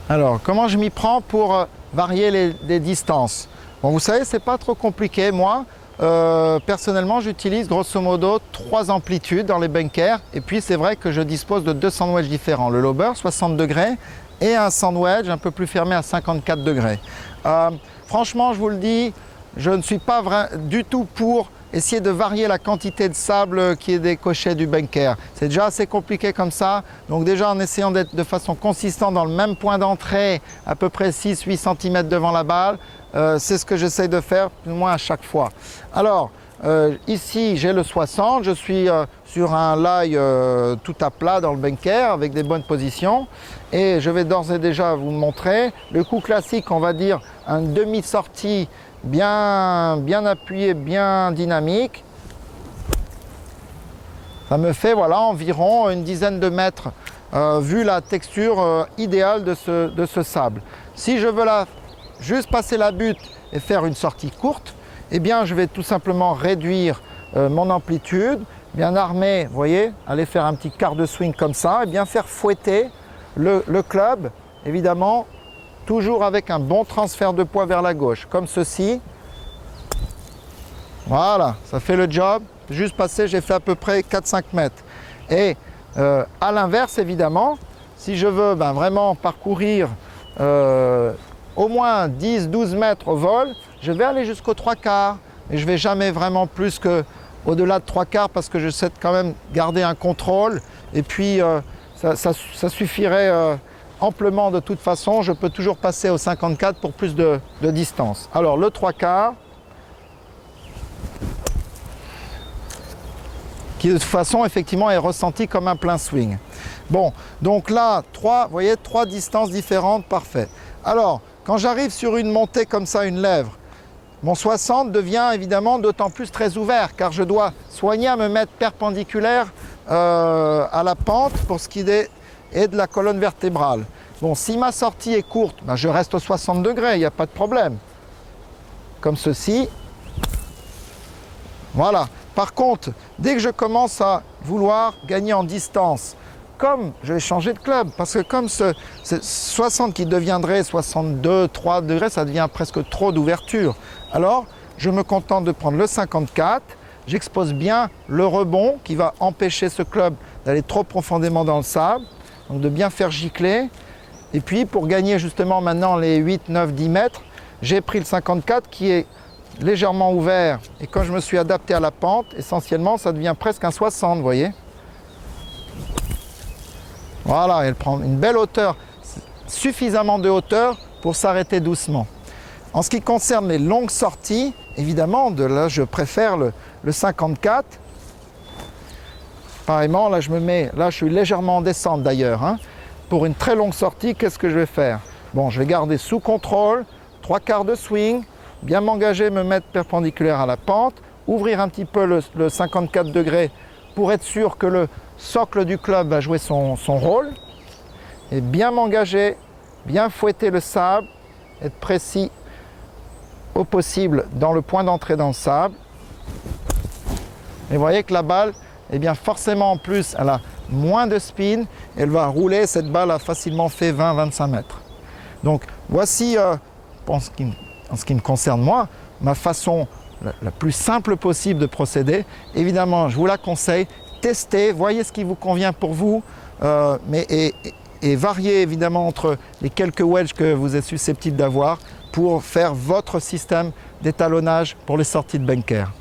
Alors, comment je m'y prends pour varier les distances? Bon, vous savez, c'est pas trop compliqué. Moi, personnellement, j'utilise grosso modo 3 amplitudes dans les bunkers. Et puis, c'est vrai que je dispose de 2 sandwichs différents. Le lower, 60 degrés, et un sandwich un peu plus fermé à 54 degrés. Franchement, je vous le dis, je ne suis pas du tout pour essayer de varier la quantité de sable qui est décoché du bunker. C'est déjà assez compliqué comme ça. Donc déjà, en essayant d'être de façon consistante dans le même point d'entrée, à peu près 6-8 cm devant la balle, c'est ce que j'essaye de faire plus ou moins à chaque fois. Alors, ici, j'ai le 60. Je suis sur un lie tout à plat dans le bunker avec des bonnes positions. Et je vais d'ores et déjà vous montrer. Le coup classique, on va dire, un demi-sortie bien appuyé, bien dynamique. Ça me fait voilà, environ une dizaine de mètres vu la texture idéale de ce sable. Si je veux juste passer la butte et faire une sortie courte, eh bien je vais tout simplement réduire mon amplitude, bien armer, vous voyez, aller faire un petit quart de swing comme ça, et bien faire fouetter le club, évidemment, toujours avec un bon transfert de poids vers la gauche, comme ceci. Voilà, ça fait le job. Juste passé, j'ai fait à peu près 4-5 mètres. Et à l'inverse, évidemment, si je veux vraiment parcourir au moins 10-12 mètres au vol, je vais aller jusqu'au 3/4. Et je ne vais jamais vraiment plus qu'au-delà de 3/4 parce que je sais quand même garder un contrôle. Et puis, ça suffirait amplement de toute façon. Je peux toujours passer au 54 pour plus de distance. Alors, le 3/4, qui de toute façon effectivement est ressenti comme un plein swing. Bon, donc là, vous voyez, 3 distances différentes, parfait. Alors, quand j'arrive sur une montée comme ça, une lèvre, mon 60 devient évidemment d'autant plus très ouvert, car je dois soigner à me mettre perpendiculaire à la pente pour ce qui est de la colonne vertébrale. Bon, si ma sortie est courte, je reste aux 60 degrés, il n'y a pas de problème. Comme ceci. Voilà. Par contre, dès que je commence à vouloir gagner en distance, comme je vais changer de club, parce que comme ce 60 qui deviendrait 62, 3 degrés, ça devient presque trop d'ouverture. Alors, je me contente de prendre le 54, j'expose bien le rebond qui va empêcher ce club d'aller trop profondément dans le sable, donc de bien faire gicler. Et puis, pour gagner justement maintenant les 8, 9, 10 mètres, j'ai pris le 54 qui est légèrement ouvert, et quand je me suis adapté à la pente, essentiellement ça devient presque un 60, vous voyez. Voilà, elle prend une belle hauteur, suffisamment de hauteur pour s'arrêter doucement. En ce qui concerne les longues sorties, évidemment, là je préfère le 54. Pareillement, là je suis légèrement en descente d'ailleurs. Pour une très longue sortie, qu'est-ce que je vais faire? Bon, je vais garder sous contrôle, 3/4 de swing, bien m'engager, me mettre perpendiculaire à la pente, ouvrir un petit peu le 54 degrés pour être sûr que le socle du club va jouer son rôle, et bien m'engager, bien fouetter le sable, être précis au possible dans le point d'entrée dans le sable. Et vous voyez que la balle, eh bien forcément en plus, elle a moins de spin, elle va rouler, cette balle a facilement fait 20-25 mètres. Donc voici, en ce qui me concerne moi, ma façon la plus simple possible de procéder. Évidemment, je vous la conseille, testez, voyez ce qui vous convient pour vous, et variez évidemment entre les quelques wedges que vous êtes susceptible d'avoir pour faire votre système d'étalonnage pour les sorties de bunker.